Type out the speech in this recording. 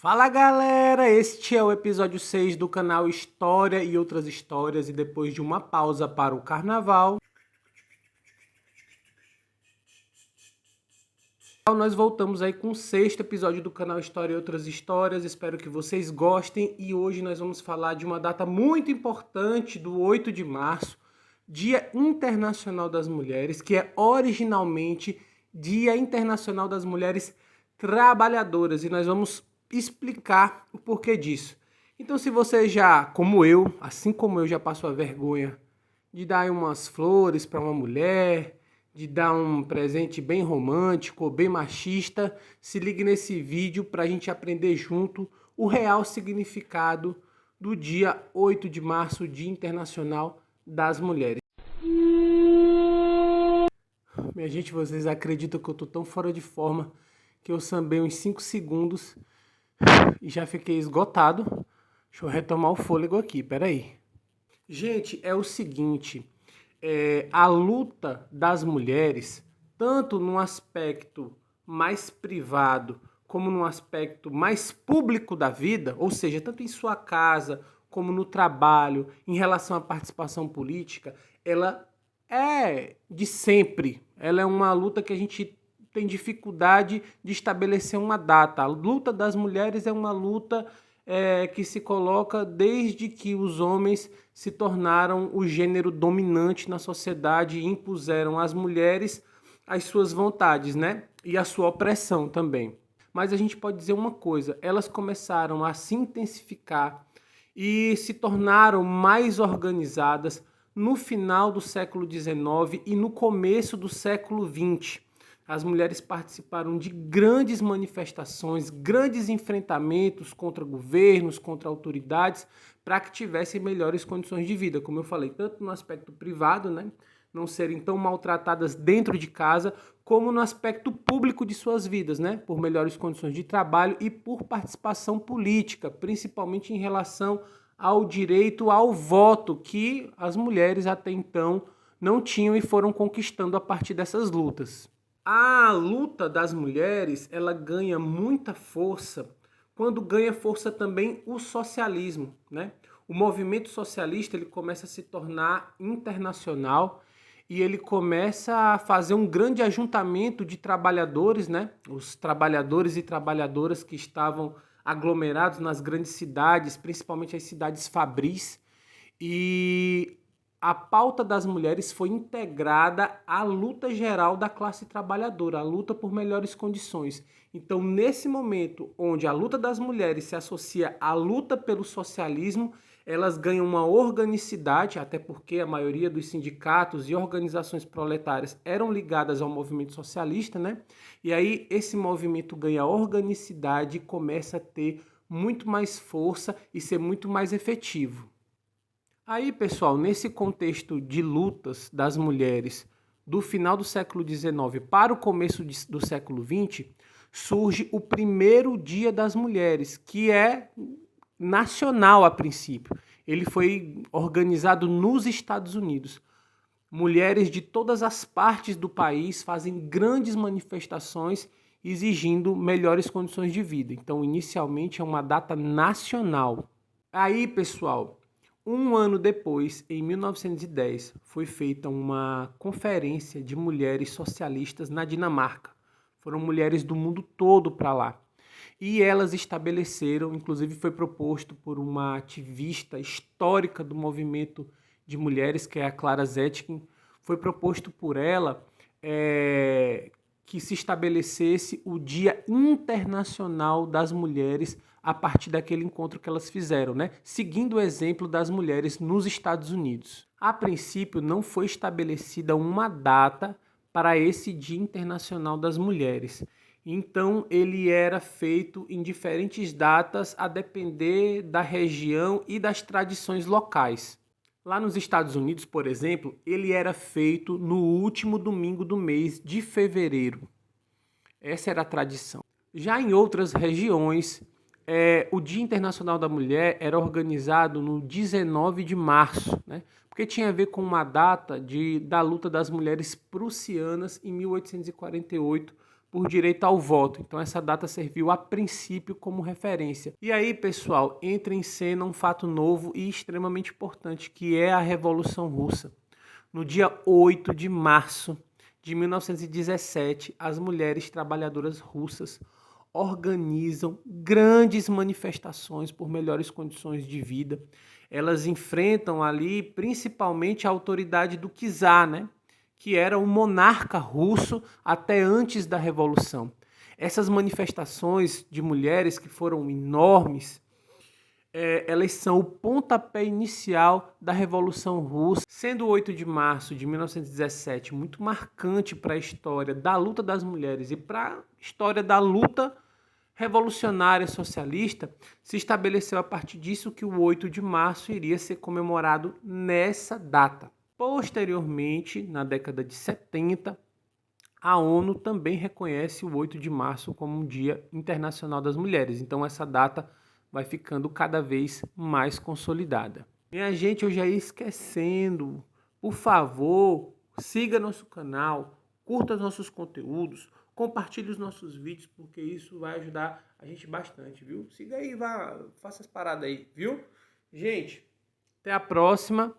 Fala galera, este é o episódio 6 do canal História e Outras Histórias, e depois de uma pausa para o carnaval, nós voltamos aí com o sexto episódio do canal História e Outras Histórias. Espero que vocês gostem, e hoje nós vamos falar de uma data muito importante do 8 de março, Dia Internacional das Mulheres, que é originalmente Dia Internacional das Mulheres Trabalhadoras, e nós vamos explicar o porquê disso. Então, se você já, como eu, assim como eu, já passou a vergonha de dar aí umas flores para uma mulher, de dar um presente bem romântico ou bem machista, se ligue nesse vídeo para a gente aprender junto o real significado do dia 8 de março, Dia Internacional das Mulheres. Minha gente, vocês acreditam que eu tô tão fora de forma que eu sambei uns 5 segundos e já fiquei esgotado? Deixa eu retomar o fôlego aqui, peraí. Gente, é o seguinte, a luta das mulheres, tanto no aspecto mais privado como no aspecto mais público da vida, ou seja, tanto em sua casa como no trabalho, em relação à participação política, ela é de sempre. Ela é uma luta que a gente tem dificuldade de estabelecer uma data. A luta das mulheres é uma luta que se coloca desde que os homens se tornaram o gênero dominante na sociedade e impuseram às mulheres as suas vontades, né? E a sua opressão também. Mas a gente pode dizer uma coisa, elas começaram a se intensificar e se tornaram mais organizadas no final do século XIX e no começo do século XX. As mulheres participaram de grandes manifestações, grandes enfrentamentos contra governos, contra autoridades, para que tivessem melhores condições de vida, como eu falei, tanto no aspecto privado, né, não serem tão maltratadas dentro de casa, como no aspecto público de suas vidas, né, por melhores condições de trabalho e por participação política, principalmente em relação ao direito ao voto, que as mulheres até então não tinham e foram conquistando a partir dessas lutas. A luta das mulheres, ela ganha muita força quando ganha força também o socialismo, né? O movimento socialista, ele começa a se tornar internacional e ele começa a fazer um grande ajuntamento de trabalhadores, né? Os trabalhadores e trabalhadoras que estavam aglomerados nas grandes cidades, principalmente as cidades fabris, e a pauta das mulheres foi integrada à luta geral da classe trabalhadora, a luta por melhores condições. Então, nesse momento onde a luta das mulheres se associa à luta pelo socialismo, elas ganham uma organicidade, até porque a maioria dos sindicatos e organizações proletárias eram ligadas ao movimento socialista, né? E aí esse movimento ganha organicidade e começa a ter muito mais força e ser muito mais efetivo. Aí, pessoal, nesse contexto de lutas das mulheres do final do século XIX para o começo do século XX, surge o primeiro Dia das Mulheres, que é nacional a princípio. Ele foi organizado nos Estados Unidos. Mulheres de todas as partes do país fazem grandes manifestações exigindo melhores condições de vida. Então, inicialmente, é uma data nacional. Aí, pessoal, um ano depois, em 1910, foi feita uma conferência de mulheres socialistas na Dinamarca. Foram mulheres do mundo todo para lá. E elas estabeleceram, inclusive foi proposto por uma ativista histórica do movimento de mulheres, que é a Clara Zetkin, foi proposto por ela que se estabelecesse o Dia Internacional das Mulheres a partir daquele encontro que elas fizeram, né? Seguindo o exemplo das mulheres nos Estados Unidos. A princípio, não foi estabelecida uma data para esse Dia Internacional das Mulheres. Então, ele era feito em diferentes datas a depender da região e das tradições locais. Lá nos Estados Unidos, por exemplo, ele era feito no último domingo do mês de fevereiro. Essa era a tradição. Já em outras regiões, o Dia Internacional da Mulher era organizado no 19 de março, né? Porque tinha a ver com uma data da luta das mulheres prussianas em 1848 por direito ao voto. Então essa data serviu a princípio como referência. E aí, pessoal, entra em cena um fato novo e extremamente importante, que é a Revolução Russa. No dia 8 de março de 1917, as mulheres trabalhadoras russas organizam grandes manifestações por melhores condições de vida. Elas enfrentam ali principalmente a autoridade do czar, né? Que era um monarca russo até antes da Revolução. Essas manifestações de mulheres que foram enormes, elas são o pontapé inicial da Revolução Russa, sendo o 8 de março de 1917 muito marcante para a história da luta das mulheres e para a história da luta revolucionária socialista. Se estabeleceu a partir disso que o 8 de março iria ser comemorado nessa data. Posteriormente, na década de 70, a ONU também reconhece o 8 de março como um Dia Internacional das Mulheres. Então essa data vai ficando cada vez mais consolidada. Minha gente, eu já ia esquecendo. Por favor, siga nosso canal, curta os nossos conteúdos, compartilhe os nossos vídeos, porque isso vai ajudar a gente bastante, viu? Siga aí, faça as paradas aí, viu? Gente, até a próxima.